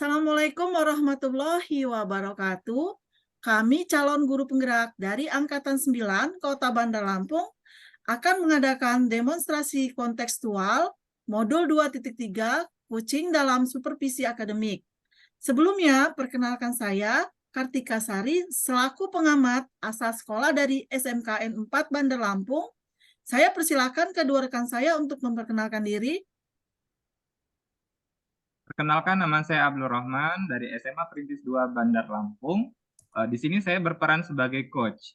Assalamualaikum warahmatullahi wabarakatuh. Kami calon guru penggerak dari Angkatan 9 Kota Bandar Lampung akan mengadakan demonstrasi kontekstual modul 2.3 Kucing dalam Supervisi Akademik. Sebelumnya, perkenalkan saya Kartika Sari selaku pengamat asal sekolah dari SMKN 4 Bandar Lampung. Saya persilakan kedua rekan saya untuk memperkenalkan diri. Perkenalkan, nama saya Abdul Rahman dari SMA Perintis 2 Bandar Lampung. Di sini saya berperan sebagai coach.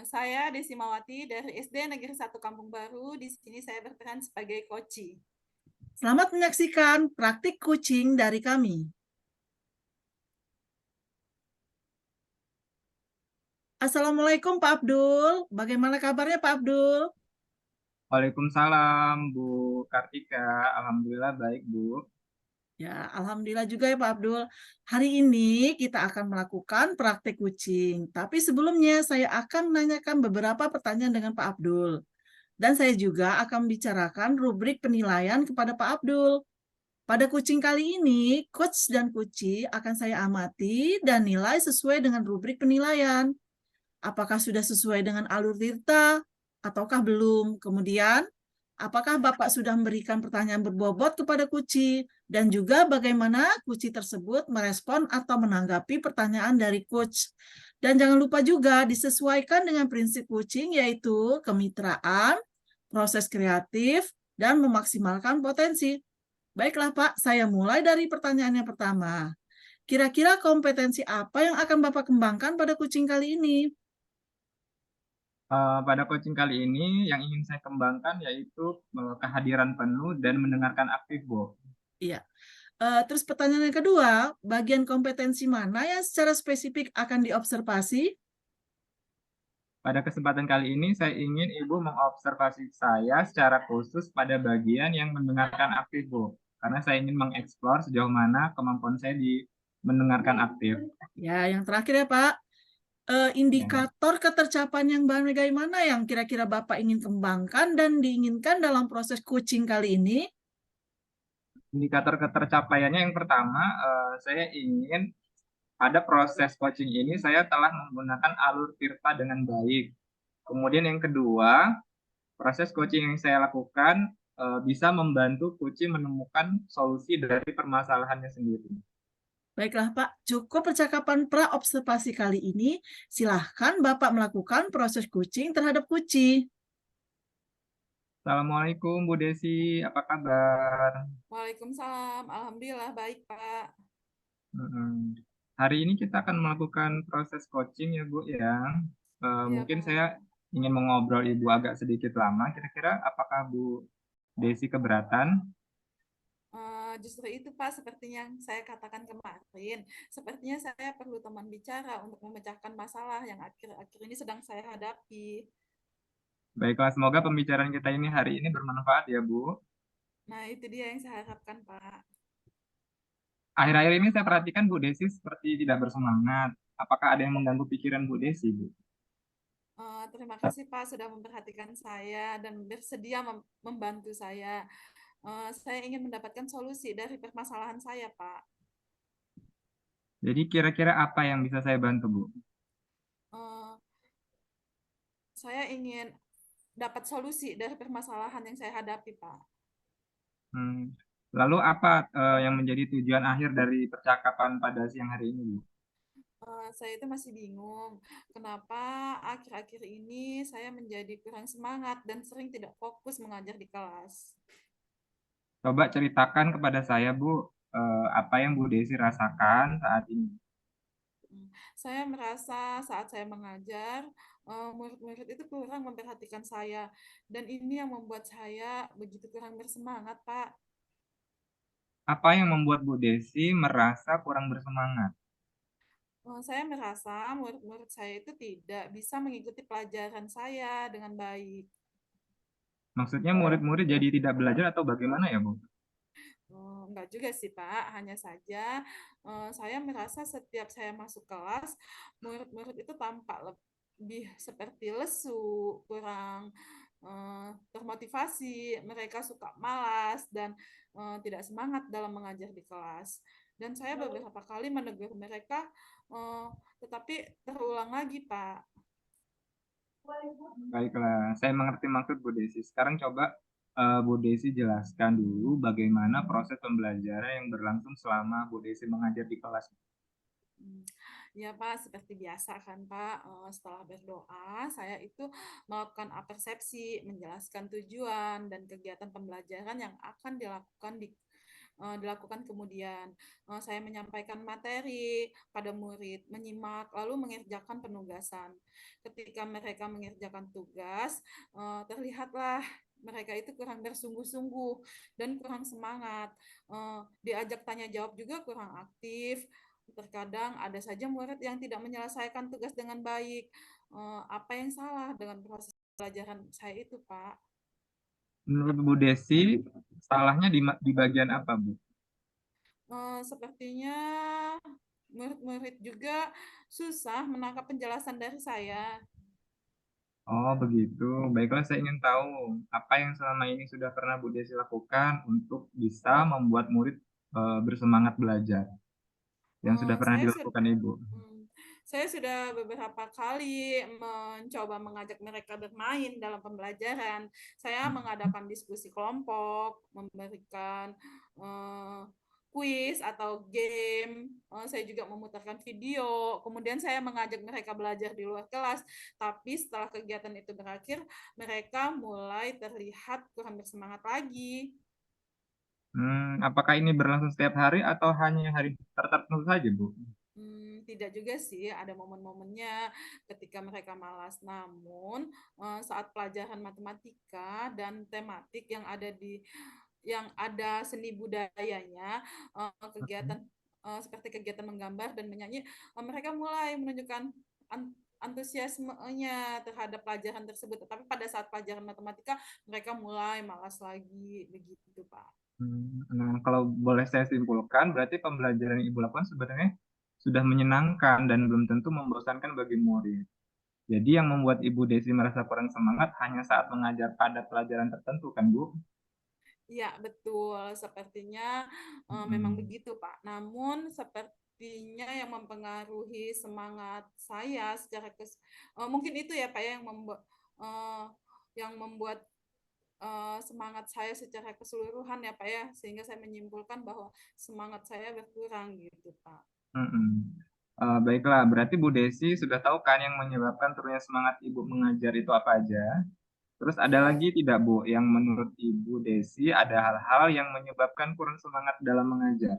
Saya Desi Mawati dari SD Negeri 1 Kampung Baru. Di sini saya berperan sebagai koci. Selamat menyaksikan praktik kucing dari kami. Assalamualaikum Pak Abdul. Bagaimana kabarnya Pak Abdul? Waalaikumsalam, Bu Kartika. Alhamdulillah baik, Bu. Ya, alhamdulillah juga ya Pak Abdul. Hari ini kita akan melakukan praktik kucing. Tapi sebelumnya saya akan menanyakan beberapa pertanyaan dengan Pak Abdul. Dan saya juga akan membicarakan rubrik penilaian kepada Pak Abdul. Pada kucing kali ini, coach dan kuci akan saya amati dan nilai sesuai dengan rubrik penilaian. Apakah sudah sesuai dengan alur Tirta ataukah belum? Kemudian, apakah Bapak sudah memberikan pertanyaan berbobot kepada kuci dan juga bagaimana kuci tersebut merespon atau menanggapi pertanyaan dari coach. Dan jangan lupa juga disesuaikan dengan prinsip kucing yaitu kemitraan, proses kreatif, dan memaksimalkan potensi. Baiklah Pak, saya mulai dari pertanyaan yang pertama. Kira-kira kompetensi apa yang akan Bapak kembangkan pada kucing kali ini? Pada coaching kali ini yang ingin saya kembangkan yaitu kehadiran penuh dan mendengarkan aktif, Bu. Iya. Terus pertanyaan yang kedua, bagian kompetensi mana yang secara spesifik akan diobservasi? Pada kesempatan kali ini saya ingin Ibu mengobservasi saya secara khusus pada bagian yang mendengarkan aktif, Bu. Karena saya ingin mengeksplor sejauh mana kemampuan saya di mendengarkan aktif. Ya, yang terakhir ya Pak. Indikator ketercapaian yang bagaimana yang kira-kira Bapak ingin kembangkan dan diinginkan dalam proses coaching kali ini? Indikator ketercapaiannya yang pertama, saya ingin pada proses coaching ini saya telah menggunakan alur Tirta dengan baik. Kemudian yang kedua, proses coaching yang saya lakukan bisa membantu coaching menemukan solusi dari permasalahannya sendiri. Baiklah Pak, cukup percakapan pra-observasi kali ini. Silahkan Bapak melakukan proses coaching terhadap kucing. Assalamualaikum Bu Desi, apa kabar? Waalaikumsalam. Alhamdulillah baik, Pak. Hari ini kita akan melakukan proses coaching ya Bu ya. Iya, Mungkin Pak. saya ingin mengobrol Ibu agak sedikit lama. Kira-kira apakah Bu Desi keberatan? Justru itu, Pak, seperti yang saya katakan kemarin. Sepertinya saya perlu teman bicara untuk memecahkan masalah yang akhir-akhir ini sedang saya hadapi. Baiklah, semoga pembicaraan kita ini hari ini bermanfaat ya Bu. Nah, itu dia yang saya harapkan, Pak. Akhir-akhir ini saya perhatikan Bu Desi seperti tidak bersemangat. Apakah ada yang mengganggu pikiran Bu Desi, Bu? Terima kasih, Pak, sudah memperhatikan saya dan bersedia membantu saya. Saya ingin mendapatkan solusi dari permasalahan saya, Pak. Jadi kira-kira apa yang bisa saya bantu, Bu? Eh, saya ingin dapat solusi dari permasalahan yang saya hadapi, Pak. Lalu apa yang menjadi tujuan akhir dari percakapan pada siang hari ini, Bu? Saya itu masih bingung kenapa akhir-akhir ini saya menjadi kurang semangat dan sering tidak fokus mengajar di kelas. Coba ceritakan kepada saya, Bu, apa yang Bu Desi rasakan saat ini. Saya merasa saat saya mengajar, murid-murid itu kurang memperhatikan saya, dan ini yang membuat saya begitu kurang bersemangat, Pak. Apa yang membuat Bu Desi merasa kurang bersemangat? Saya merasa murid-murid saya itu tidak bisa mengikuti pelajaran saya dengan baik. Maksudnya murid-murid jadi tidak belajar atau bagaimana ya, Bu? Enggak juga sih, Pak. Hanya saja saya merasa setiap saya masuk kelas, murid-murid itu tampak lebih seperti lesu, kurang termotivasi, mereka suka malas, dan tidak semangat dalam mengajar di kelas. Dan saya beberapa kali menegur mereka, tetapi terulang lagi, Pak. Baiklah, saya mengerti maksud Bu Desi. Sekarang coba Bu Desi jelaskan dulu bagaimana proses pembelajaran yang berlangsung selama Bu Desi mengajar di kelas. Hmm, Ya Pak, seperti biasa kan Pak, setelah berdoa, saya itu melakukan apersepsi, menjelaskan tujuan dan kegiatan pembelajaran yang akan dilakukan kemudian. Saya menyampaikan materi pada murid, menyimak, lalu mengerjakan penugasan. Ketika mereka mengerjakan tugas, terlihatlah mereka itu kurang bersungguh-sungguh dan kurang semangat. Diajak tanya jawab juga kurang aktif. Terkadang ada saja murid yang tidak menyelesaikan tugas dengan baik. Apa yang salah dengan proses pelajaran saya itu, Pak? Menurut Bu Desi, salahnya di bagian apa, Bu? Sepertinya murid-murid juga susah menangkap penjelasan dari saya. Oh, begitu. Baiklah, saya ingin tahu apa yang selama ini sudah pernah Bu Desi lakukan untuk bisa membuat murid bersemangat belajar yang sudah Eh, pernah saya sur- dilakukan Ibu. Hmm, Saya sudah beberapa kali mencoba mengajak mereka bermain dalam pembelajaran. Saya mengadakan diskusi kelompok, memberikan eh, kuis atau game. Saya juga memutarkan video. Kemudian saya mengajak mereka belajar di luar kelas. Tapi setelah kegiatan itu berakhir, mereka mulai terlihat kurang bersemangat lagi. Apakah ini berlangsung setiap hari atau hanya hari tertentu saja, Bu? Tidak juga sih, ada momen-momennya ketika mereka malas. Namun, saat pelajaran matematika dan tematik yang ada seni budayanya, kegiatan seperti kegiatan menggambar dan menyanyi, mereka mulai menunjukkan antusiasmenya terhadap pelajaran tersebut. Tetapi pada saat pelajaran matematika, mereka mulai malas lagi, begitu, Pak. Nah, kalau boleh saya simpulkan, berarti pembelajaran yang Ibu lakukan sebenarnya sudah menyenangkan dan belum tentu membosankan bagi murid. Jadi yang membuat Ibu Desi merasa kurang semangat hanya saat mengajar pada pelajaran tertentu, kan, Bu? Iya, betul. Sepertinya memang Hmm. begitu, Pak. Namun sepertinya yang mempengaruhi semangat saya mungkin itu ya, Pak, yang membuat semangat saya secara keseluruhan ya, Pak ya, sehingga saya menyimpulkan bahwa semangat saya berkurang gitu, Pak. Mm-mm. Baiklah, berarti Bu Desi sudah tahu kan yang menyebabkan turunnya semangat Ibu mengajar itu apa aja? Terus ada Iya, lagi tidak, Bu, yang menurut Ibu Desi ada hal-hal yang menyebabkan kurang semangat dalam mengajar?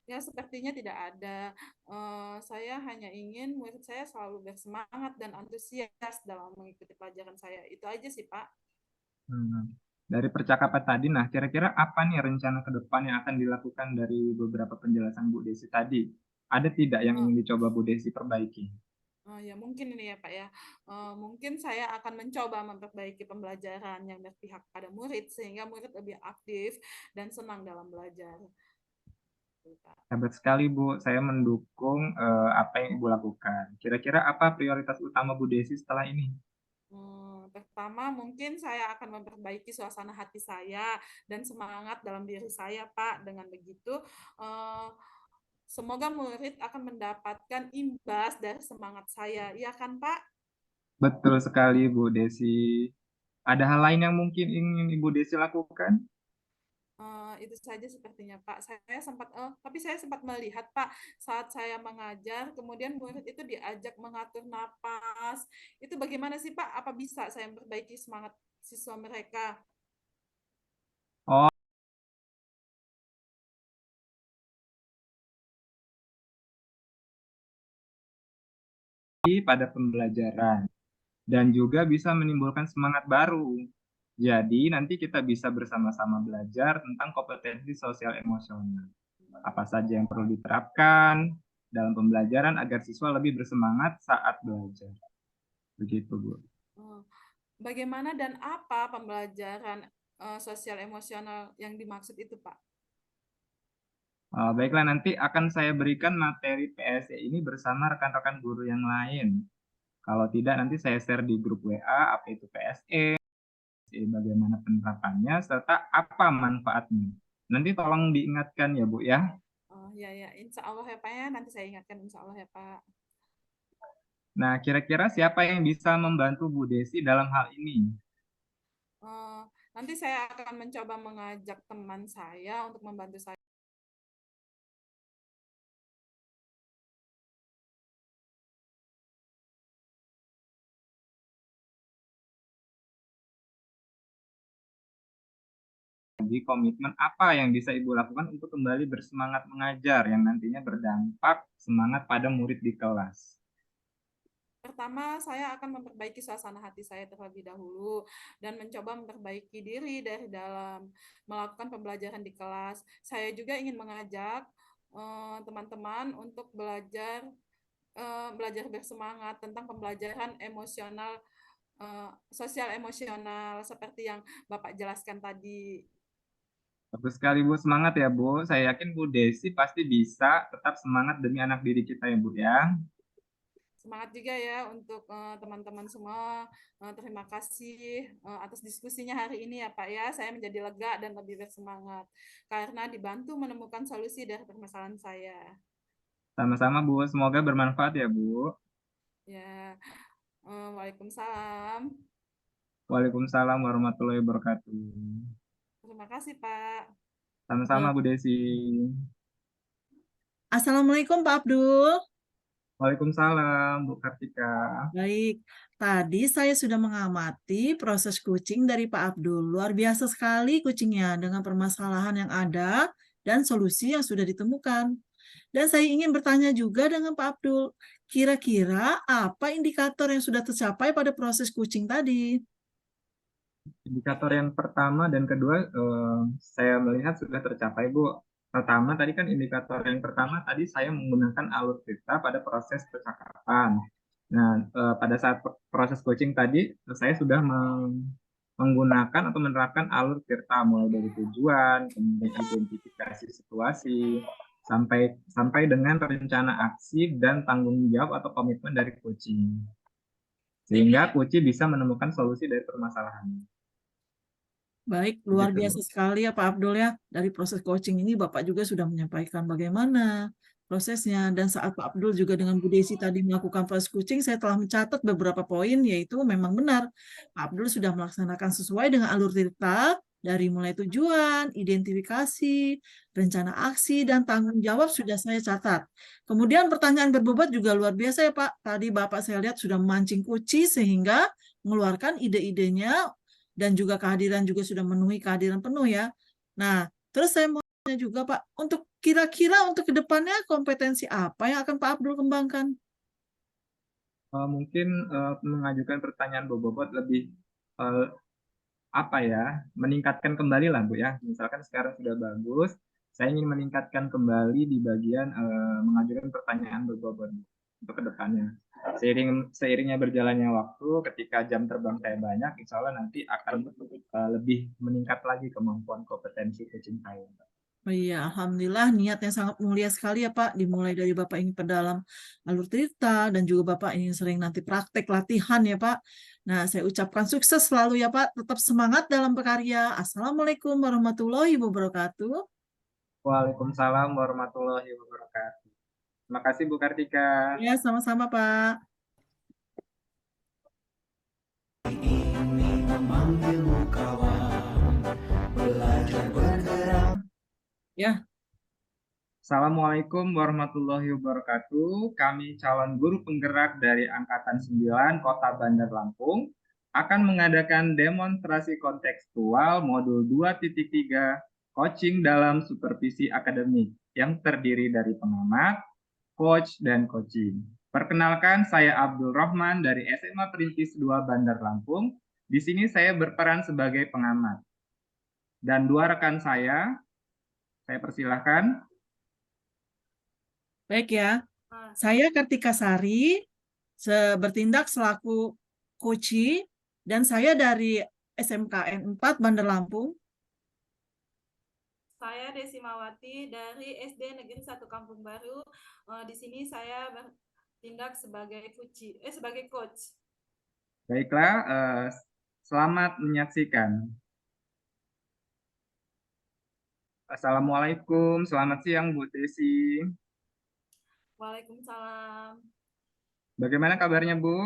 ya sepertinya tidak ada. Saya hanya ingin murid saya selalu bersemangat dan antusias dalam mengikuti pelajaran saya. Itu aja sih, Pak. Hmm. Dari percakapan tadi, nah kira-kira apa nih rencana ke depan yang akan dilakukan dari beberapa penjelasan Bu Desi tadi? Ada tidak yang Eh, ingin dicoba Bu Desi perbaiki? ya mungkin ini ya Pak ya. Mungkin saya akan mencoba memperbaiki pembelajaran yang berpihak pada murid sehingga murid lebih aktif dan senang dalam belajar. Gitu, Pak. Hebat sekali, Bu. Saya mendukung apa yang Ibu lakukan. Kira-kira apa prioritas utama Bu Desi setelah ini? Pertama, mungkin saya akan memperbaiki suasana hati saya dan semangat dalam diri saya, Pak. Dengan begitu, eh, semoga murid akan mendapatkan imbas dari semangat saya. Iya kan, Pak? Betul sekali, Bu Desi. Ada hal lain yang mungkin ingin Ibu Desi lakukan? Itu saja sepertinya Pak. Tapi saya sempat melihat Pak saat saya mengajar, kemudian murid itu diajak mengatur napas. Itu bagaimana sih Pak? Apa bisa saya memperbaiki semangat siswa mereka? Oh, pada pembelajaran. Dan juga bisa menimbulkan semangat baru. Jadi, nanti kita bisa bersama-sama belajar tentang kompetensi sosial emosional. Apa saja yang perlu diterapkan dalam pembelajaran agar siswa lebih bersemangat saat belajar. Begitu, Bu. Eh, Bagaimana dan apa pembelajaran sosial emosional yang dimaksud itu Pak? Baiklah, nanti akan saya berikan materi PSE ini bersama rekan-rekan guru yang lain. Kalau tidak, nanti saya share di grup WA apa itu PSE, bagaimana penerapannya, serta apa manfaatnya. Nanti tolong diingatkan ya Bu ya. Oh ya ya, insya Allah ya Pak ya. Nanti saya ingatkan insya Allah ya Pak. Nah, kira-kira siapa yang bisa membantu Bu Desi dalam hal ini? Eh, Nanti saya akan mencoba mengajak teman saya untuk membantu saya. Jadi komitmen apa yang bisa Ibu lakukan untuk kembali bersemangat mengajar yang nantinya berdampak semangat pada murid di kelas? Pertama, saya akan memperbaiki suasana hati saya terlebih dahulu dan mencoba memperbaiki diri dari dalam melakukan pembelajaran di kelas. Saya juga ingin mengajak teman-teman untuk belajar bersemangat tentang pembelajaran emosional, sosial emosional seperti yang Bapak jelaskan tadi. Bagus sekali Bu, semangat ya Bu. Saya yakin Bu Desi pasti bisa tetap semangat demi anak didik kita ya Bu ya. Semangat juga ya untuk teman-teman semua. Terima kasih atas diskusinya hari ini ya Pak ya. Saya menjadi lega dan lebih bersemangat karena dibantu menemukan solusi dari permasalahan saya. Sama-sama Bu, semoga bermanfaat ya Bu. Ya, Waalaikumsalam. Waalaikumsalam warahmatullahi wabarakatuh. Terima kasih Pak. Sama-sama Bu Desi. Assalamualaikum Pak Abdul. Waalaikumsalam Bu Kartika. Baik, tadi saya sudah mengamati proses coaching dari Pak Abdul. Luar biasa sekali coachingnya dengan permasalahan yang ada dan solusi yang sudah ditemukan. Dan saya ingin bertanya juga dengan Pak Abdul, kira-kira apa indikator yang sudah tercapai pada proses coaching tadi? Indikator yang pertama dan kedua saya melihat sudah tercapai Bu. Pertama tadi kan indikator yang pertama tadi saya menggunakan alur cerita pada proses percakapan. Nah, pada saat proses coaching tadi saya sudah menggunakan atau menerapkan alur cerita mulai dari tujuan, kemudian identifikasi situasi, sampai sampai dengan rencana aksi dan tanggung jawab atau komitmen dari coaching. Sehingga coach bisa menemukan solusi dari permasalahan. Baik, luar Begitu, Bu. biasa sekali ya Pak Abdul ya. Dari proses coaching ini Bapak juga sudah menyampaikan bagaimana prosesnya. Dan saat Pak Abdul juga dengan Bu Desi tadi melakukan proses coaching, saya telah mencatat beberapa poin, yaitu memang benar. Pak Abdul sudah melaksanakan sesuai dengan alur cerita, dari mulai tujuan, identifikasi, rencana aksi, dan tanggung jawab sudah saya catat. Kemudian pertanyaan berbobot juga luar biasa ya Pak. Tadi Bapak saya lihat sudah memancing kunci sehingga mengeluarkan ide-idenya dan juga kehadiran juga sudah memenuhi kehadiran penuh ya. Nah, terus saya mau tanya juga Pak, untuk kira-kira untuk kedepannya kompetensi apa yang akan Pak Abdul kembangkan? Mungkin mengajukan pertanyaan bobot lebih eh, apa ya, meningkatkan kembali lah Bu ya. Misalkan sekarang sudah bagus, saya ingin meningkatkan kembali di bagian mengajukan pertanyaan berbobot untuk kedepannya. Seiringnya berjalannya waktu, ketika jam terbang saya banyak, insya Allah nanti akan lebih meningkat lagi kemampuan kompetensi coaching saya. Oh iya, Alhamdulillah niatnya sangat mulia sekali ya Pak. Dimulai dari Bapak ingin perdalam alur cerita dan juga Bapak ingin sering nanti praktek latihan ya Pak. Nah, saya ucapkan sukses selalu ya Pak. Tetap semangat dalam berkarya. Assalamualaikum warahmatullahi wabarakatuh. Waalaikumsalam warahmatullahi wabarakatuh. Terima kasih Bu Kartika. Ya, sama-sama Pak. Ini memanggilmu kawan, belajar bergerak. Ya, Assalamualaikum warahmatullahi wabarakatuh. Kami calon guru penggerak dari Angkatan 9 Kota Bandar Lampung akan mengadakan demonstrasi kontekstual modul 2.3 coaching dalam supervisi akademik yang terdiri dari pengamat, coach, dan coaching. Perkenalkan, saya Abdul Rahman dari SMA Perintis 2 Bandar Lampung. Di sini saya berperan sebagai pengamat. Dan dua rekan saya persilahkan. baik ya. Saya Kartika Sari, bertindak selaku coach dan saya dari SMKN 4 Bandar Lampung. Saya Desi Mawati dari SD Negeri 1 Kampung Baru. Di sini saya bertindak sebagai coach. Baiklah, eh, selamat menyaksikan. Assalamualaikum, selamat siang Bu Desi. Waalaikumsalam. Bagaimana kabarnya Bu?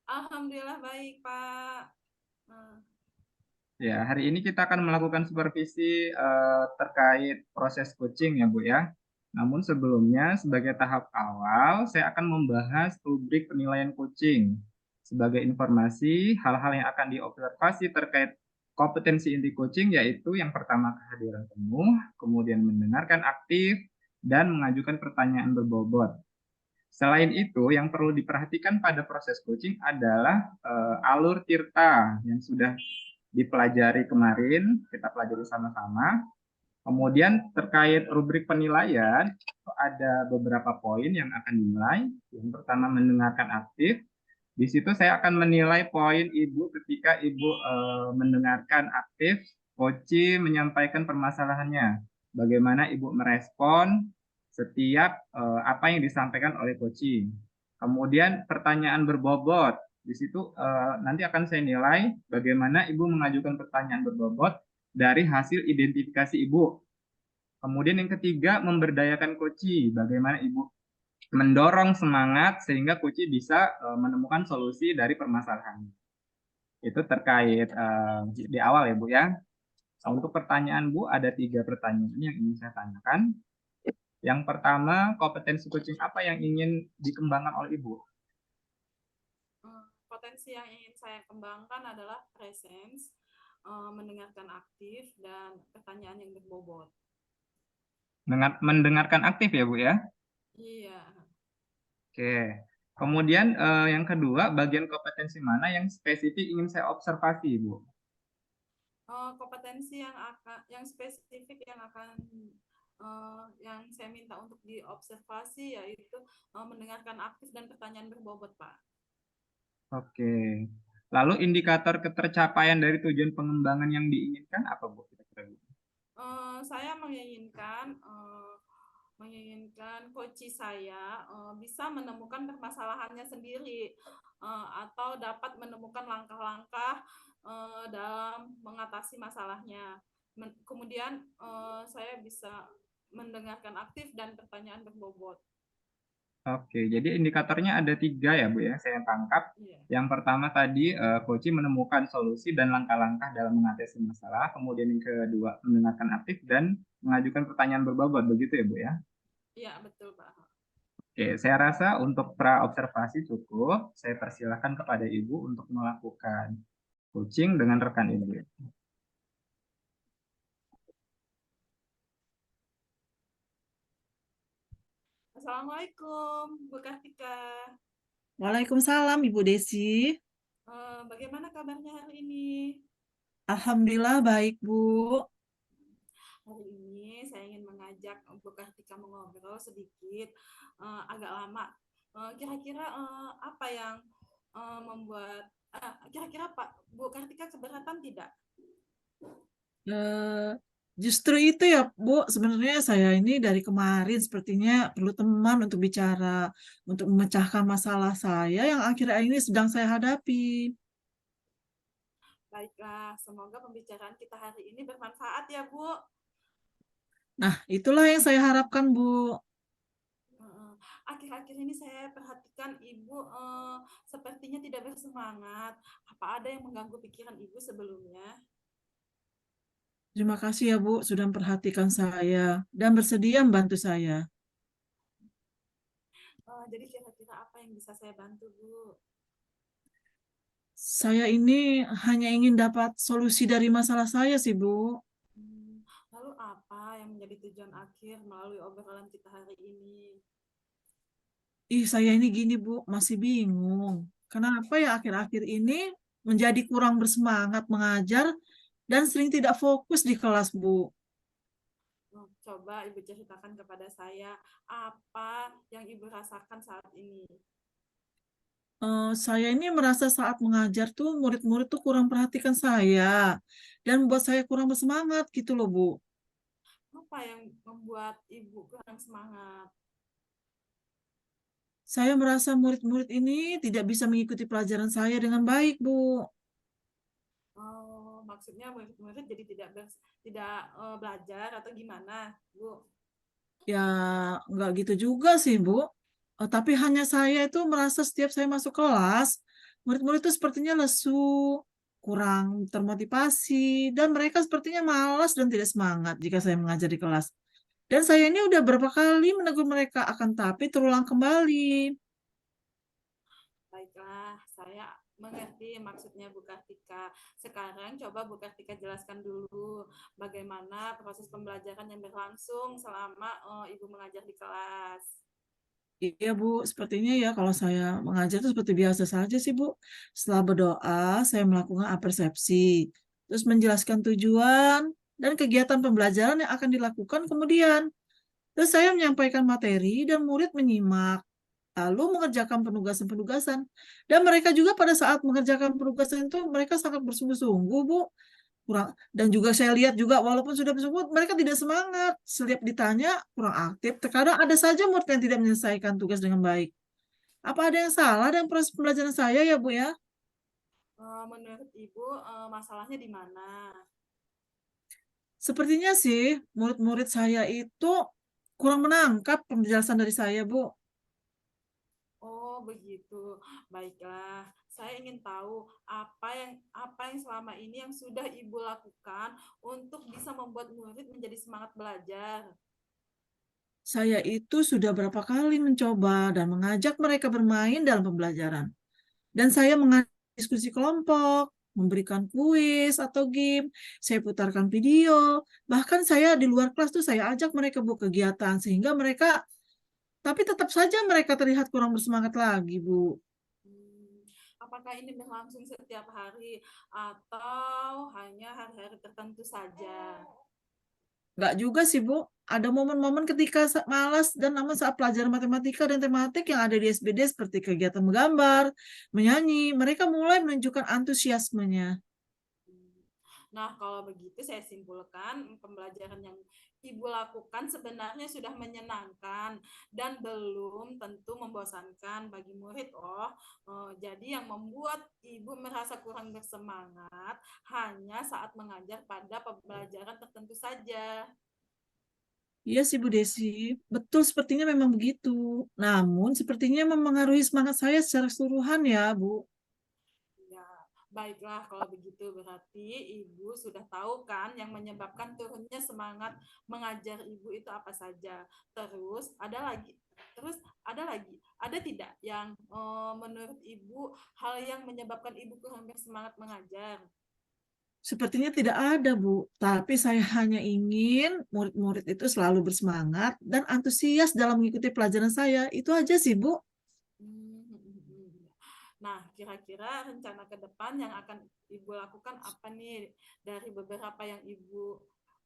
Alhamdulillah baik, Pak. Eh, Ya, hari ini kita akan melakukan supervisi terkait proses coaching ya Bu ya. Namun sebelumnya, sebagai tahap awal, saya akan membahas rubrik penilaian coaching. Sebagai informasi, hal-hal yang akan diobservasi terkait kompetensi inti coaching yaitu yang pertama kehadiran penuh, kemudian mendengarkan aktif, dan mengajukan pertanyaan berbobot. Selain itu, yang perlu diperhatikan pada proses coaching adalah alur tirta yang sudah dipelajari kemarin, kita pelajari sama-sama. Kemudian terkait rubrik penilaian, ada beberapa poin yang akan dinilai. Yang pertama mendengarkan aktif. Di situ saya akan menilai poin Ibu ketika Ibu mendengarkan aktif, coach menyampaikan permasalahannya. Bagaimana Ibu merespon setiap apa yang disampaikan oleh coach. Kemudian pertanyaan berbobot. Di situ nanti akan saya nilai bagaimana Ibu mengajukan pertanyaan berbobot dari hasil identifikasi Ibu. Kemudian yang ketiga, memberdayakan coach. Bagaimana Ibu mendorong semangat sehingga coach bisa menemukan solusi dari permasalahan. Itu terkait di awal ya Bu ya. Untuk pertanyaan Bu, ada 3 pertanyaan yang ingin saya tanyakan. Yang pertama, kompetensi coaching apa yang ingin dikembangkan oleh Ibu? Potensi yang ingin saya kembangkan adalah presence, mendengarkan aktif, dan pertanyaan yang berbobot. Mendengarkan aktif ya Bu ya? Iya. Oke. Kemudian yang kedua, bagian kompetensi mana yang spesifik ingin saya observasi Bu? Kompetensi yang spesifik yang saya minta untuk diobservasi yaitu mendengarkan aktif dan pertanyaan berbobot, Pak. Oke. Lalu indikator ketercapaian dari tujuan pengembangan yang diinginkan apa Bu? Kira-kira Bu? Saya menginginkan coach saya bisa menemukan permasalahannya sendiri atau dapat menemukan langkah-langkah dalam mengatasi masalahnya. Kemudian saya bisa mendengarkan aktif dan pertanyaan berbobot. Oke, jadi indikatornya ada 3 ya Bu ya, saya tangkap. Iya. Yang pertama tadi, coach menemukan solusi dan langkah-langkah dalam mengatasi masalah. Kemudian yang kedua, mendengarkan aktif dan mengajukan pertanyaan berbobot, begitu ya Bu ya? Iya, betul Pak. Oke, saya rasa untuk pra-observasi cukup. Saya persilahkan kepada Ibu untuk melakukan coaching dengan rekan Ibu. Assalamualaikum, Bu Kartika. Waalaikumsalam, Ibu Desi. Bagaimana kabarnya hari ini? Alhamdulillah baik, Bu. Hari ini saya ingin mengajak Bu Kartika mengobrol sedikit, agak lama. Kira-kira apa yang membuat, kira-kira Pak Bu Kartika keberatan tidak? Eh, Justru itu ya, Bu. Sebenarnya saya ini dari kemarin sepertinya perlu teman untuk bicara, untuk memecahkan masalah saya yang akhir-akhir ini sedang saya hadapi. Baiklah, semoga pembicaraan kita hari ini bermanfaat ya Bu. Nah, itulah yang saya harapkan, Bu. Akhir-akhir ini saya perhatikan Ibu sepertinya tidak bersemangat. Apa ada yang mengganggu pikiran Ibu sebelumnya? Terima kasih ya, Bu, sudah memperhatikan saya dan bersedia membantu saya. Jadi kira-kira apa yang bisa saya bantu, Bu? Saya ini hanya ingin dapat solusi dari masalah saya sih, Bu. Lalu apa yang menjadi tujuan akhir melalui obrolan kita hari ini? Saya ini gini, Bu, masih bingung. Kenapa ya akhir-akhir ini menjadi kurang bersemangat mengajar dan sering tidak fokus di kelas, Bu. Coba Ibu ceritakan kepada saya apa yang Ibu rasakan saat ini. Saya ini merasa saat mengajar tuh murid-murid tuh kurang perhatikan saya dan buat saya kurang bersemangat gitu loh, Bu. Apa yang membuat Ibu kurang semangat? Saya merasa murid-murid ini tidak bisa mengikuti pelajaran saya dengan baik, Bu. maksudnya murid-murid jadi tidak belajar atau gimana, Bu? Ya, nggak gitu juga sih, Bu. Tapi hanya saya itu merasa setiap saya masuk kelas, murid-murid itu sepertinya lesu, kurang termotivasi, dan mereka sepertinya malas dan tidak semangat jika saya mengajar di kelas. Dan saya ini udah berapa kali menegur mereka, akan tapi terulang kembali. Baiklah, saya mengerti maksudnya Bu Kartika. Sekarang coba Bu Kartika jelaskan dulu bagaimana proses pembelajaran yang berlangsung selama Ibu mengajar di kelas. Iya, Bu. Sepertinya ya kalau saya mengajar itu seperti biasa saja sih, Bu. Setelah berdoa, saya melakukan apersepsi, terus menjelaskan tujuan dan kegiatan pembelajaran yang akan dilakukan kemudian. Terus saya menyampaikan materi dan murid menyimak, lalu mengerjakan penugasan-penugasan. Dan mereka juga pada saat mengerjakan penugasan itu mereka sangat bersungguh-sungguh, Bu. Dan juga saya lihat juga walaupun sudah bersungguh mereka tidak semangat. Setiap ditanya kurang aktif. Terkadang ada saja murid yang tidak menyelesaikan tugas dengan baik. Apa ada yang salah dengan proses pembelajaran saya ya, Bu ya? Menurut Ibu, masalahnya di mana? Sepertinya sih murid-murid saya itu kurang menangkap penjelasan dari saya, Bu. Oh, begitu. Baiklah, saya ingin tahu apa yang selama ini yang sudah Ibu lakukan untuk bisa membuat murid menjadi semangat belajar. Saya itu sudah berapa kali mencoba dan mengajak mereka bermain dalam pembelajaran. Dan saya mengajak diskusi kelompok, memberikan kuis atau game, saya putarkan video, bahkan saya di luar kelas tuh saya ajak mereka buat kegiatan sehingga mereka, tapi tetap saja mereka terlihat kurang bersemangat lagi, Bu. Hmm, apakah ini berlangsung setiap hari atau hanya hari-hari tertentu saja? Nggak juga sih, Bu. Ada momen-momen ketika malas dan namun saat pelajaran matematika dan tematik yang ada di SBD seperti kegiatan menggambar, menyanyi, mereka mulai menunjukkan antusiasmenya. Nah, kalau begitu saya simpulkan pembelajaran yang Ibu lakukan sebenarnya sudah menyenangkan dan belum tentu membosankan bagi murid. Jadi yang membuat Ibu merasa kurang bersemangat hanya saat mengajar pada pembelajaran tertentu saja. Iya sih Bu Desi, betul sepertinya memang begitu. Namun sepertinya memengaruhi semangat saya secara keseluruhan ya Bu. Ya, baiklah kalau begitu berarti Ibu sudah tahu kan yang menyebabkan turunnya semangat mengajar Ibu itu apa saja. Ada tidak yang menurut Ibu hal yang menyebabkan Ibu kurang bersemangat mengajar? Sepertinya tidak ada Bu, tapi saya hanya ingin murid-murid itu selalu bersemangat dan antusias dalam mengikuti pelajaran saya. Itu aja sih Bu. Nah, kira-kira rencana ke depan yang akan Ibu lakukan apa nih dari beberapa yang Ibu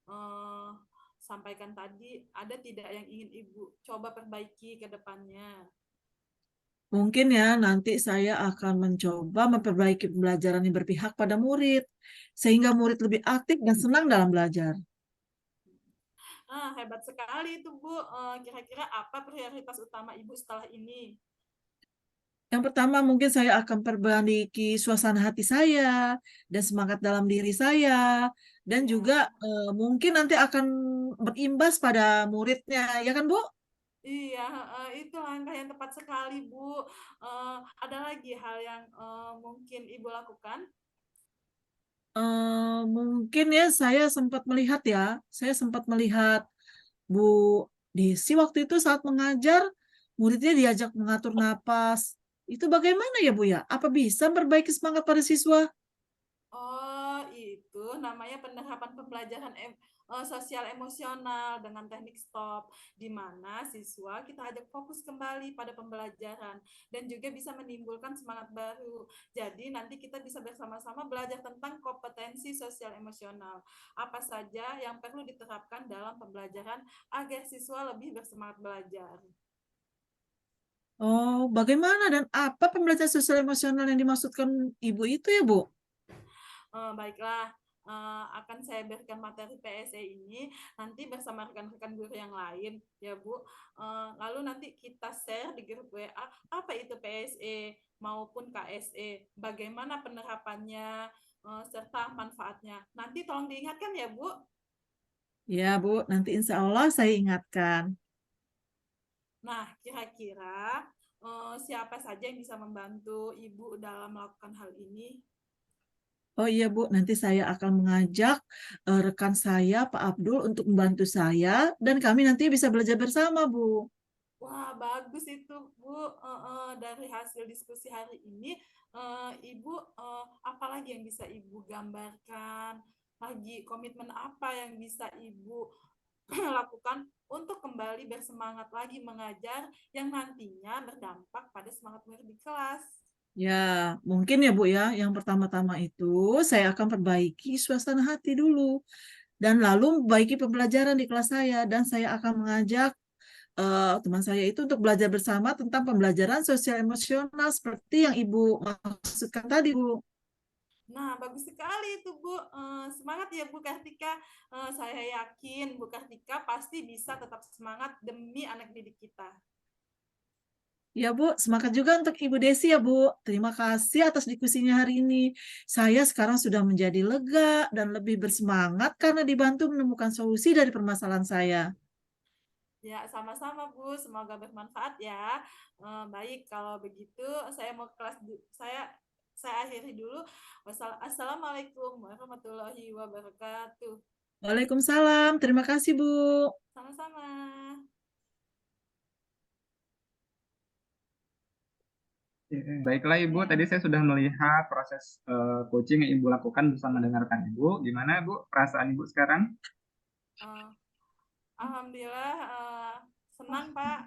eh, sampaikan tadi? Ada tidak yang ingin Ibu coba perbaiki ke depannya? Mungkin ya nanti saya akan mencoba memperbaiki pembelajaran yang berpihak pada murid, sehingga murid lebih aktif dan senang dalam belajar. Hebat sekali itu Bu. Kira-kira apa prioritas utama Ibu setelah ini? Yang pertama mungkin saya akan perbaiki suasana hati saya dan semangat dalam diri saya dan Iya, juga mungkin nanti akan berimbas pada muridnya, ya kan Bu? iya, itu langkah yang tepat sekali Bu. Ada lagi hal yang mungkin Ibu lakukan? Mungkin ya saya sempat melihat Bu Desi waktu itu saat mengajar muridnya diajak mengatur napas. Itu bagaimana ya Bu ya? Apa bisa memperbaiki semangat pada siswa? Oh, itu namanya penerapan pembelajaran sosial emosional dengan teknik stop, di mana siswa kita ajak fokus kembali pada pembelajaran dan juga bisa menimbulkan semangat baru. Jadi nanti kita bisa bersama-sama belajar tentang kompetensi sosial emosional. Apa saja yang perlu diterapkan dalam pembelajaran agar siswa lebih bersemangat belajar. Oh, bagaimana dan apa pembelajaran sosial emosional yang dimaksudkan Ibu itu ya, Bu? Baiklah, akan saya berikan materi PSE ini nanti bersama rekan-rekan guru yang lain ya Bu. Lalu nanti kita share di grup WA apa itu PSE maupun KSE, bagaimana penerapannya, serta manfaatnya. Nanti tolong diingatkan ya, Bu. Ya, Bu, nanti insya Allah saya ingatkan. Nah, kira-kira siapa saja yang bisa membantu Ibu dalam melakukan hal ini? Oh iya, Bu, nanti saya akan mengajak rekan saya, Pak Abdul, untuk membantu saya, dan kami nanti bisa belajar bersama, Bu. Wah, bagus itu, Bu. Dari hasil diskusi hari ini, Ibu, apalagi yang bisa Ibu gambarkan? Lagi komitmen apa yang bisa Ibu lakukan untuk kembali bersemangat lagi mengajar yang nantinya berdampak pada semangat murid di kelas? Ya, mungkin ya, Bu, ya. Yang pertama-tama itu saya akan perbaiki suasana hati dulu, dan lalu memperbaiki pembelajaran di kelas saya, dan saya akan mengajak teman saya itu untuk belajar bersama tentang pembelajaran sosial emosional seperti yang Ibu maksudkan tadi, Bu. Nah, bagus sekali itu, Bu. Semangat ya, Bu Kartika. Saya yakin Bu Kartika pasti bisa tetap semangat demi anak didik kita. Ya, Bu, semangat juga untuk Ibu Desi ya, Bu. Terima kasih atas diskusinya hari ini. Saya sekarang sudah menjadi lega dan lebih bersemangat karena dibantu menemukan solusi dari permasalahan saya. Ya, sama-sama, Bu. Semoga bermanfaat ya. Baik, kalau begitu saya mau kelas saya akhiri dulu. Assalamualaikum warahmatullahi wabarakatuh. Waalaikumsalam. Terima kasih, Bu. Sama-sama. Baiklah Ibu, tadi saya sudah melihat proses coaching yang Ibu lakukan bersama mendengarkan Ibu. Gimana Bu perasaan Ibu sekarang? Eh, Alhamdulillah senang, Pak.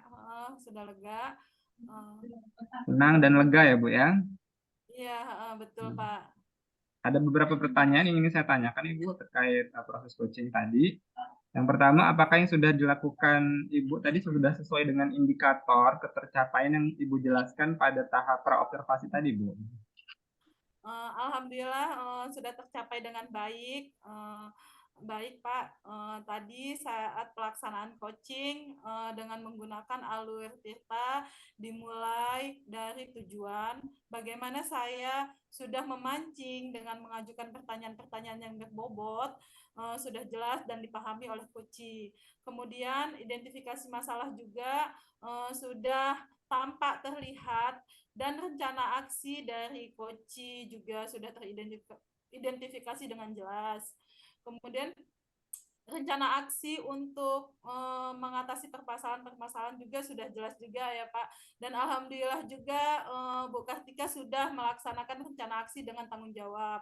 Sudah lega. Senang dan lega ya Bu ya? Iya, betul, Pak. Ada beberapa pertanyaan yang ingin saya tanyakan Ibu terkait proses coaching tadi. Yang pertama, apakah yang sudah dilakukan Ibu tadi sudah sesuai dengan indikator ketercapaian yang Ibu jelaskan pada tahap praobservasi tadi, Bu? Alhamdulillah sudah tercapai dengan baik. Baik, Pak. Tadi saat pelaksanaan coaching dengan menggunakan alur Tirta dimulai dari tujuan, bagaimana saya sudah memancing dengan mengajukan pertanyaan-pertanyaan yang berbobot, sudah jelas dan dipahami oleh coach. Kemudian identifikasi masalah juga sudah tampak terlihat, dan rencana aksi dari Koci juga sudah teridentifikasi dengan jelas. Kemudian rencana aksi untuk mengatasi permasalahan-permasalahan juga sudah jelas juga ya Pak. Dan alhamdulillah juga Bu Kartika sudah melaksanakan rencana aksi dengan tanggung jawab.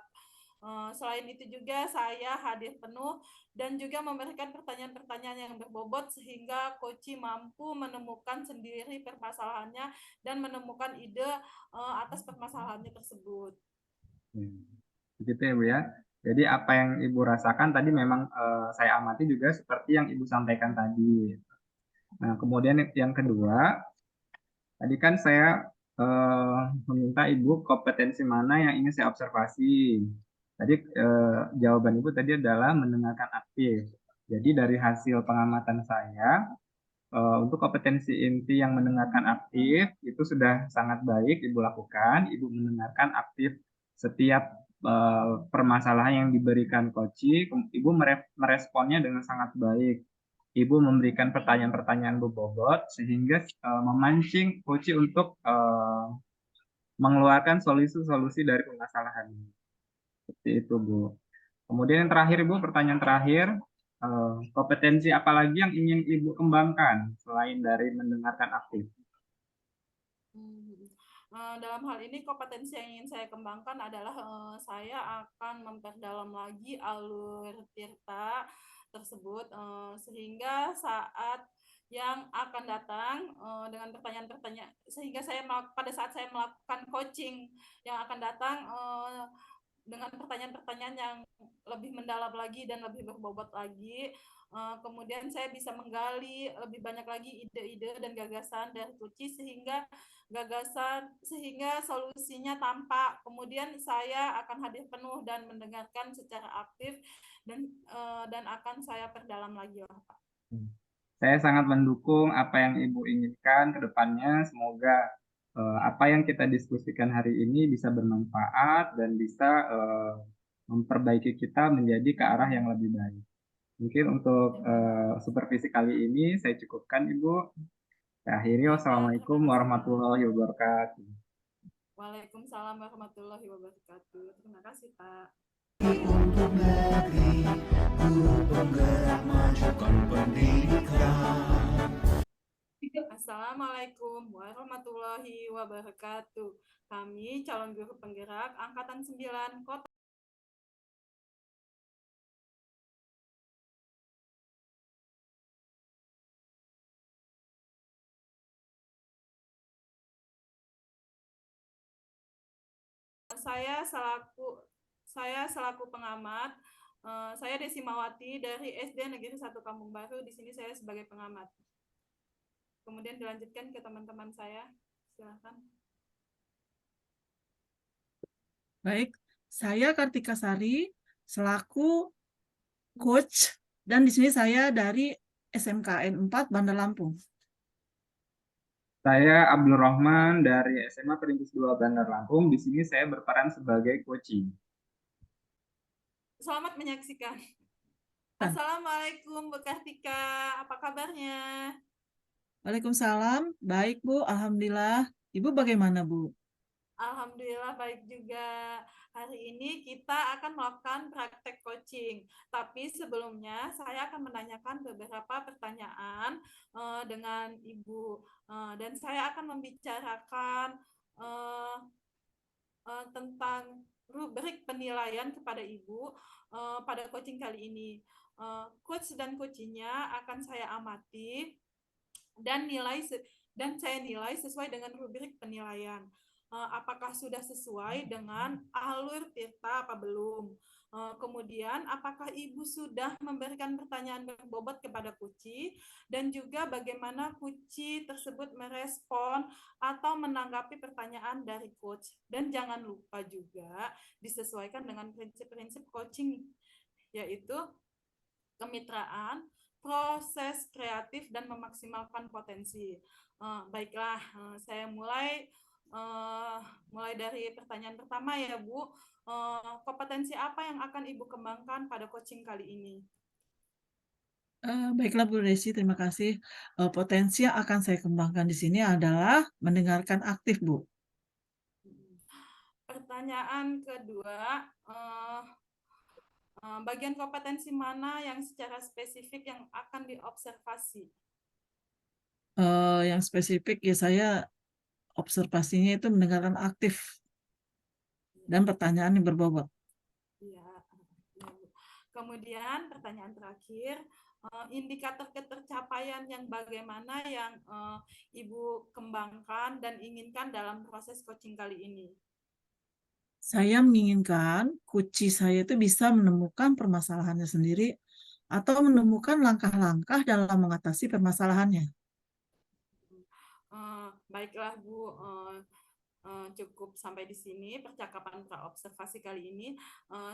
Selain itu juga saya hadir penuh dan juga memberikan pertanyaan-pertanyaan yang berbobot sehingga Koci mampu menemukan sendiri permasalahannya dan menemukan ide atas permasalahannya tersebut. Begitu ya Bu ya. Jadi apa yang Ibu rasakan tadi memang saya amati juga seperti yang Ibu sampaikan tadi. Nah, kemudian yang kedua, tadi kan saya meminta Ibu kompetensi mana yang ingin saya observasi. Tadi jawaban Ibu tadi adalah mendengarkan aktif. Jadi dari hasil pengamatan saya, untuk kompetensi inti yang mendengarkan aktif itu sudah sangat baik Ibu lakukan. Ibu mendengarkan aktif setiap permasalahan yang diberikan coach. Ibu meresponnya dengan sangat baik. Ibu memberikan pertanyaan-pertanyaan berbobot sehingga memancing coach untuk mengeluarkan solusi-solusi dari permasalahan. Seperti itu, Bu. Kemudian yang terakhir, Ibu, pertanyaan terakhir, kompetensi apa lagi yang ingin Ibu kembangkan selain dari mendengarkan aktif? Dalam hal ini kompetensi yang ingin saya kembangkan adalah saya akan memperdalam lagi alur Tirta tersebut sehingga saat yang akan datang dengan pertanyaan-pertanyaan sehingga pada saat saya melakukan coaching yang akan datang dengan pertanyaan-pertanyaan yang lebih mendalam lagi dan lebih berbobot lagi. Kemudian saya bisa menggali lebih banyak lagi ide-ide dan gagasan dari Kuci sehingga solusinya tampak. Kemudian saya akan hadir penuh dan mendengarkan secara aktif dan akan saya perdalam lagi lah, Pak. Saya sangat mendukung apa yang Ibu inginkan ke depannya. Semoga apa yang kita diskusikan hari ini bisa bermanfaat dan bisa memperbaiki kita menjadi ke arah yang lebih baik. Mungkin untuk supervisi kali ini saya cukupkan, Ibu. Saya akhiri, Ya, Pak. wassalamualaikum Terima kasih, Pak. warahmatullahi wabarakatuh. Waalaikumsalam warahmatullahi wabarakatuh. Terima kasih, Pak. Untuk negeri, guru penggerak majukan pendidikan. Assalamualaikum warahmatullahi wabarakatuh. Kami calon guru penggerak Angkatan 9 Kota. Saya selaku pengamat, saya Desimawati dari SD Negeri 1 Kampung Baru. Di sini saya sebagai pengamat. Kemudian dilanjutkan ke teman-teman saya. Silakan. Baik, saya Kartika Sari selaku coach dan di sini saya dari SMKN 4 Bandar Lampung. Saya Abdul Rahman dari SMA Perintis 2 Bandar Lampung. Di sini saya berperan sebagai coaching. Selamat menyaksikan. Assalamualaikum Bu Kartika, apa kabarnya? Waalaikumsalam, baik Bu, Alhamdulillah. Ibu bagaimana Bu? Alhamdulillah baik juga. Hari ini kita akan melakukan praktek coaching. Tapi sebelumnya saya akan menanyakan beberapa pertanyaan dengan Ibu. Dan saya akan membicarakan tentang rubrik penilaian kepada Ibu pada coaching kali ini. Coach dan coachingnya akan saya amati dan saya nilai sesuai dengan rubrik penilaian. Apakah sudah sesuai dengan alur Tirta apa belum? Kemudian apakah Ibu sudah memberikan pertanyaan berbobot kepada Kuci dan juga bagaimana Kuci tersebut merespon atau menanggapi pertanyaan dari coach. Dan jangan lupa juga disesuaikan dengan prinsip-prinsip coaching, yaitu kemitraan, proses kreatif, dan memaksimalkan potensi. Baiklah, saya mulai dari pertanyaan pertama ya Bu. Kompetensi apa yang akan Ibu kembangkan pada coaching kali ini? Baiklah Bu Desi, terima kasih. Potensi yang akan saya kembangkan di sini adalah mendengarkan aktif Bu. Pertanyaan kedua, bagian kompetensi mana yang secara spesifik yang akan diobservasi? Yang spesifik ya saya observasinya itu mendengarkan aktif dan pertanyaan yang berbobot. Iya. Kemudian pertanyaan terakhir, indikator ketercapaian yang bagaimana yang Ibu kembangkan dan inginkan dalam proses coaching kali ini? Saya menginginkan coach saya itu bisa menemukan permasalahannya sendiri atau menemukan langkah-langkah dalam mengatasi permasalahannya. Baiklah Bu, cukup sampai di sini percakapan praobservasi kali ini.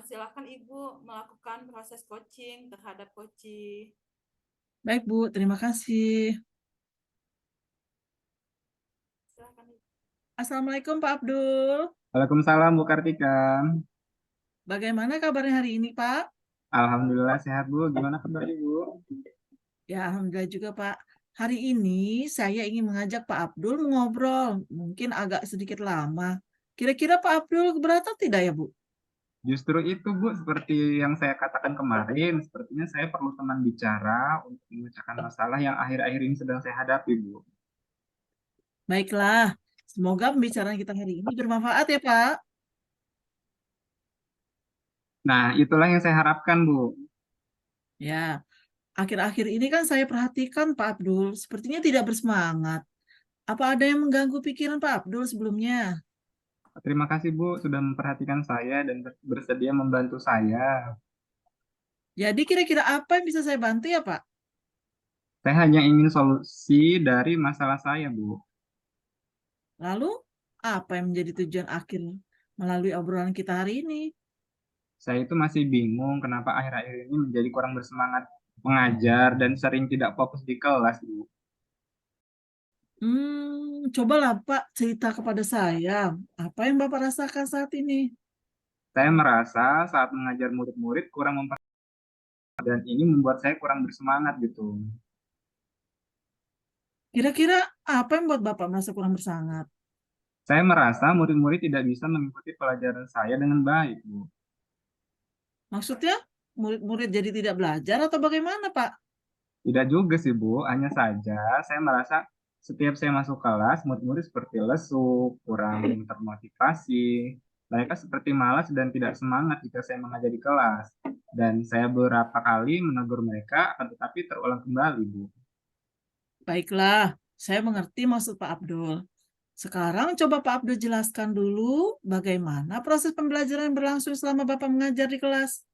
Silakan Ibu melakukan proses coaching terhadap coaching. Baik Bu, terima kasih. Silakan Ibu. Assalamualaikum Pak Abdul. Waalaikumsalam Bu Kartika. Bagaimana kabarnya hari ini Pak? Alhamdulillah sehat Bu. Gimana kabar Ibu? Ya Alhamdulillah juga Pak. Hari ini saya ingin mengajak Pak Abdul mengobrol, mungkin agak sedikit lama. Kira-kira Pak Abdul keberatan tidak ya Bu? Justru itu Bu, seperti yang saya katakan kemarin, sepertinya saya perlu teman bicara untuk memecahkan masalah yang akhir-akhir ini sedang saya hadapi Bu. Baiklah, semoga pembicaraan kita hari ini bermanfaat ya Pak. Nah, itulah yang saya harapkan Bu. Ya, akhir-akhir ini kan saya perhatikan Pak Abdul sepertinya tidak bersemangat. Apa ada yang mengganggu pikiran Pak Abdul sebelumnya? Terima kasih Bu sudah memperhatikan saya dan bersedia membantu saya. Jadi kira-kira apa yang bisa saya bantu ya Pak? Saya hanya ingin solusi dari masalah saya Bu. Lalu, apa yang menjadi tujuan akhir melalui obrolan kita hari ini? Saya itu masih bingung kenapa akhir-akhir ini menjadi kurang bersemangat mengajar dan sering tidak fokus di kelas Bu. Cobalah Pak cerita kepada saya, apa yang Bapak rasakan saat ini? Saya merasa saat mengajar murid-murid kurang dan ini membuat saya kurang bersemangat gitu. Kira-kira apa yang membuat Bapak merasa kurang bersemangat? Saya merasa murid-murid tidak bisa mengikuti pelajaran saya dengan baik, Bu. Maksudnya murid-murid jadi tidak belajar atau bagaimana, Pak? Tidak juga sih, Bu. Hanya saja saya merasa setiap saya masuk kelas, murid-murid seperti lesu, kurang termotivasi. Mereka seperti malas dan tidak semangat jika saya mengajar di kelas. Dan saya beberapa kali menegur mereka, akan tetapi terulang kembali, Bu. Baiklah, saya mengerti maksud Pak Abdul. Sekarang coba Pak Abdul jelaskan dulu bagaimana proses pembelajaran yang berlangsung selama Bapak mengajar di kelas.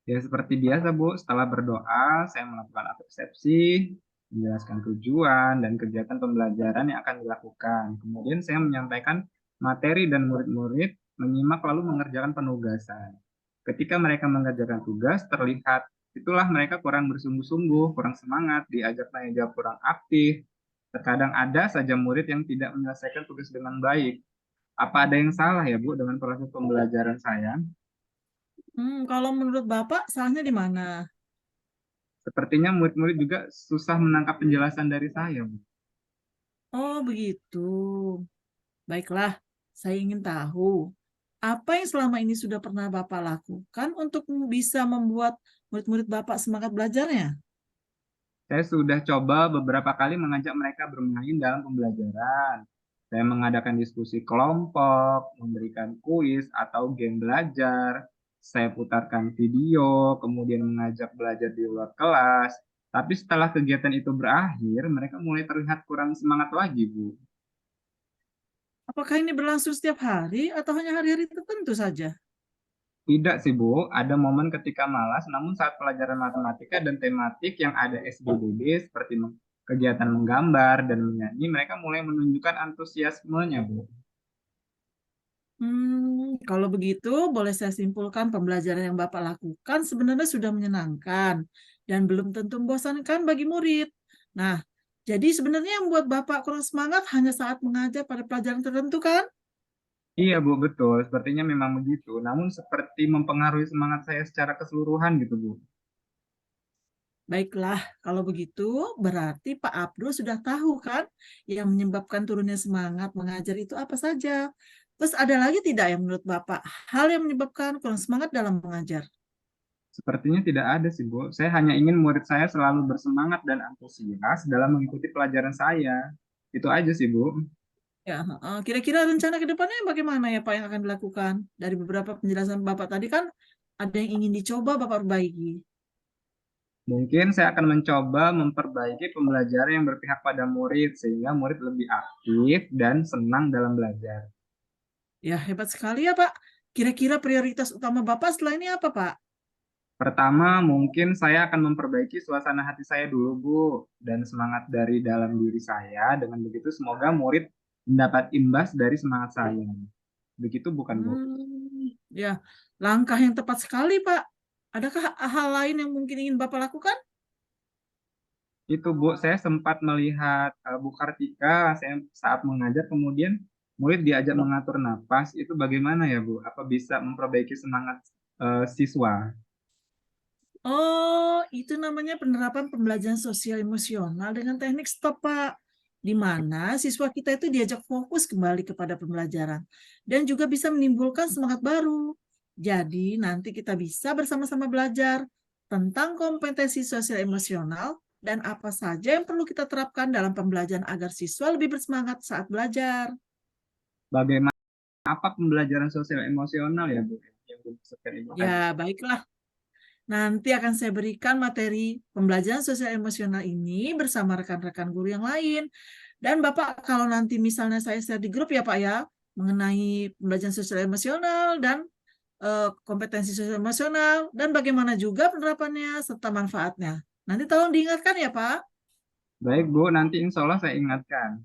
Ya, seperti biasa, Bu. Setelah berdoa, saya melakukan resepsi, menjelaskan tujuan dan kegiatan pembelajaran yang akan dilakukan. Kemudian saya menyampaikan materi dan murid-murid menyimak lalu mengerjakan penugasan. Ketika mereka mengerjakan tugas, terlihat itulah mereka kurang bersungguh-sungguh, kurang semangat, diajak tanya jawab kurang aktif. Terkadang ada saja murid yang tidak menyelesaikan tugas dengan baik. Apa ada yang salah ya, Bu, dengan proses pembelajaran saya? Kalau menurut Bapak, salahnya di mana? Sepertinya murid-murid juga susah menangkap penjelasan dari saya, Bu. Oh, begitu. Baiklah, saya ingin tahu apa yang selama ini sudah pernah Bapak lakukan untuk bisa membuat murid-murid Bapak semangat belajarnya? Saya sudah coba beberapa kali mengajak mereka bermain dalam pembelajaran. Saya mengadakan diskusi kelompok, memberikan kuis atau game belajar. Saya putarkan video, kemudian mengajak belajar di luar kelas. Tapi setelah kegiatan itu berakhir, mereka mulai terlihat kurang semangat lagi, Bu. Apakah ini berlangsung setiap hari atau hanya hari-hari tertentu saja? Tidak sih, Bu. Ada momen ketika malas, namun saat pelajaran matematika dan tematik yang ada SBDB seperti kegiatan menggambar dan menyanyi, mereka mulai menunjukkan antusiasmenya, Bu. Kalau begitu, boleh saya simpulkan pembelajaran yang Bapak lakukan sebenarnya sudah menyenangkan dan belum tentu membosankan bagi murid. Nah, jadi sebenarnya yang membuat Bapak kurang semangat hanya saat mengajar pada pelajaran tertentu kan? Iya, Bu, betul. Sepertinya memang begitu. Namun seperti mempengaruhi semangat saya secara keseluruhan gitu, Bu. Baiklah, kalau begitu berarti Pak Abdul sudah tahu kan yang menyebabkan turunnya semangat mengajar itu apa saja. Terus ada lagi tidak yang menurut Bapak hal yang menyebabkan kurang semangat dalam mengajar? Sepertinya tidak ada sih, Bu. Saya hanya ingin murid saya selalu bersemangat dan antusias dalam mengikuti pelajaran saya. Itu aja sih, Bu. Ya, heeh. Kira-kira rencana ke depannya bagaimana ya Pak yang akan dilakukan? Dari beberapa penjelasan Bapak tadi kan ada yang ingin dicoba Bapak perbaiki. Mungkin saya akan mencoba memperbaiki pembelajaran yang berpihak pada murid, sehingga murid lebih aktif dan senang dalam belajar. Ya, hebat sekali ya Pak. Kira-kira prioritas utama Bapak setelah ini apa Pak? Pertama, mungkin saya akan memperbaiki suasana hati saya dulu, Bu, dan semangat dari dalam diri saya. Dengan begitu, semoga murid mendapat imbas dari semangat saya. Begitu bukan, Bu? Ya, langkah yang tepat sekali Pak. Adakah hal lain yang mungkin ingin Bapak lakukan? Itu, Bu, saya sempat melihat Bu Kartika saya saat mengajar, kemudian murid diajak mengatur napas. Itu bagaimana ya, Bu? Apa bisa memperbaiki semangat siswa? Oh, itu namanya penerapan pembelajaran sosial emosional dengan teknik stop, Pak. Di mana siswa kita itu diajak fokus kembali kepada pembelajaran dan juga bisa menimbulkan semangat baru. Jadi, nanti kita bisa bersama-sama belajar tentang kompetensi sosial emosional dan apa saja yang perlu kita terapkan dalam pembelajaran agar siswa lebih bersemangat saat belajar. Bagaimana apa pembelajaran sosial emosional ya, Bu? Yang dimaksudkan Ibu tadi? Ya, baiklah. Nanti akan saya berikan materi pembelajaran sosial emosional ini bersama rekan-rekan guru yang lain. Dan Bapak kalau nanti misalnya saya share di grup ya Pak ya, mengenai pembelajaran sosial emosional dan kompetensi sosial emosional, dan bagaimana juga penerapannya serta manfaatnya. Nanti tolong diingatkan ya Pak. Baik, Bu, nanti insya Allah saya ingatkan.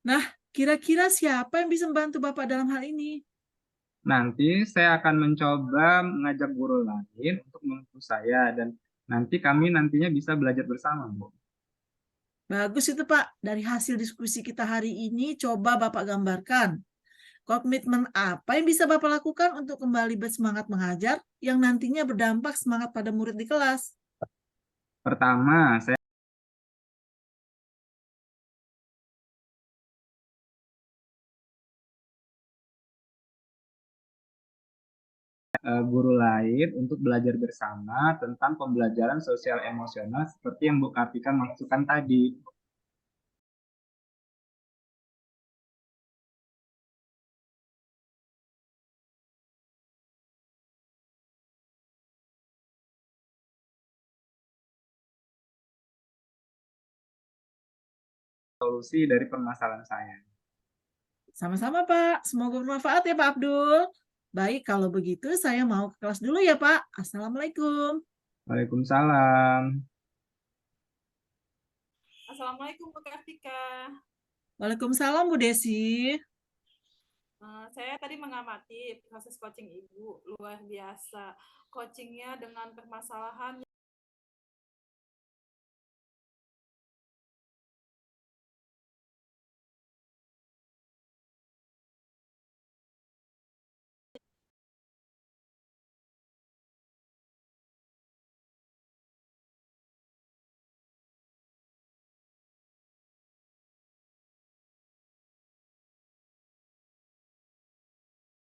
Nah, kira-kira siapa yang bisa membantu Bapak dalam hal ini? Nanti saya akan mencoba mengajak guru lain untuk membantu saya dan nanti kami nantinya bisa belajar bersama, Bu. Bagus itu Pak. Dari hasil diskusi kita hari ini, coba Bapak gambarkan Komitmen apa yang bisa Bapak lakukan untuk kembali bersemangat mengajar yang nantinya berdampak semangat pada murid di kelas? Pertama, saya guru lain untuk belajar bersama tentang pembelajaran sosial emosional seperti yang Bu Kartika maksudkan tadi. Solusi dari permasalahan saya. Sama-sama, Pak. Semoga bermanfaat ya, Pak Abdul. Baik, kalau begitu saya mau ke kelas dulu ya, Pak. Assalamualaikum. Waalaikumsalam. Assalamualaikum Bu Kartika. Waalaikumsalam, Bu Desi. Saya tadi mengamati proses coaching Ibu, luar biasa. Coachingnya dengan permasalahan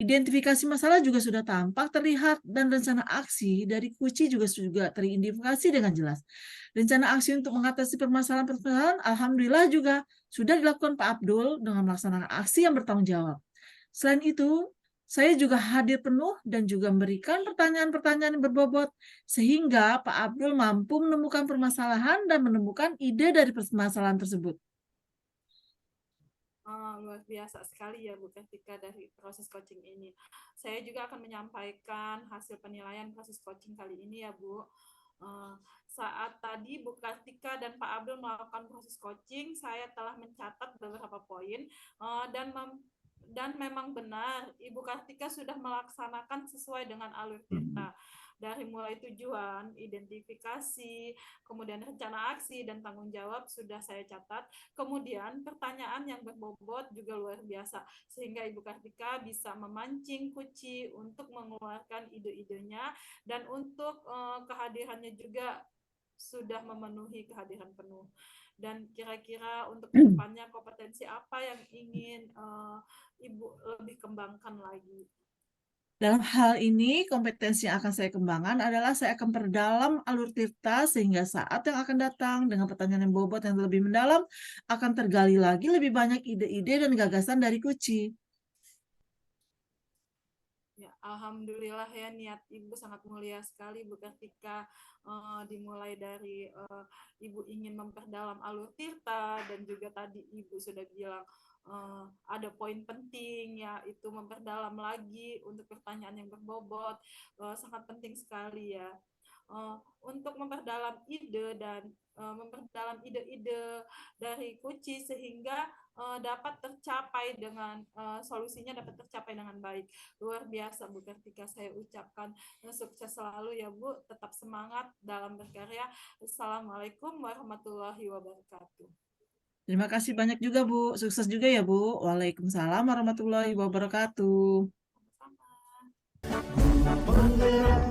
Identifikasi masalah juga sudah tampak terlihat dan rencana aksi dari Kuci juga teridentifikasi dengan jelas. Rencana aksi untuk mengatasi permasalahan-permasalahan alhamdulillah juga sudah dilakukan Pak Abdul dengan melaksanakan aksi yang bertanggung jawab. Selain itu, saya juga hadir penuh dan juga memberikan pertanyaan-pertanyaan yang berbobot sehingga Pak Abdul mampu menemukan permasalahan dan menemukan ide dari permasalahan tersebut. luar biasa sekali ya Bu Kartika dari proses coaching ini. Saya juga akan menyampaikan hasil penilaian proses coaching kali ini ya Bu. Saat tadi Bu Kartika dan Pak Abdul melakukan proses coaching, saya telah mencatat beberapa poin dan memang benar Ibu Kartika sudah melaksanakan sesuai dengan alur Tirta. Dari mulai tujuan, identifikasi, kemudian rencana aksi dan tanggung jawab sudah saya catat. Kemudian pertanyaan yang berbobot juga luar biasa, sehingga Ibu Kartika bisa memancing Kuci untuk mengeluarkan ide-idenya dan untuk kehadirannya juga sudah memenuhi kehadiran penuh. Dan kira-kira untuk kedepannya kompetensi apa yang ingin Ibu lebih kembangkan lagi? Dalam hal ini, kompetensi yang akan saya kembangkan adalah saya akan perdalam alur Tirta sehingga saat yang akan datang dengan pertanyaan yang bobot yang lebih mendalam akan tergali lagi lebih banyak ide-ide dan gagasan dari Kuci. Ya, alhamdulillah ya, niat Ibu sangat mulia sekali Bu Kartika. Dimulai dari Ibu ingin memperdalam alur Tirta dan juga tadi Ibu sudah bilang ada poin penting ya, itu memperdalam lagi untuk pertanyaan yang berbobot, sangat penting sekali ya. Untuk memperdalam ide dan memperdalam ide-ide dari Kuci sehingga dapat tercapai dengan solusinya dapat tercapai dengan baik. Luar biasa Bu Kartika, saya ucapkan sukses selalu ya Bu, tetap semangat dalam berkarya. Assalamualaikum warahmatullahi wabarakatuh. Terima kasih banyak juga Bu, sukses juga ya Bu. Waalaikumsalam warahmatullahi wabarakatuh. Sama-sama. Penggerak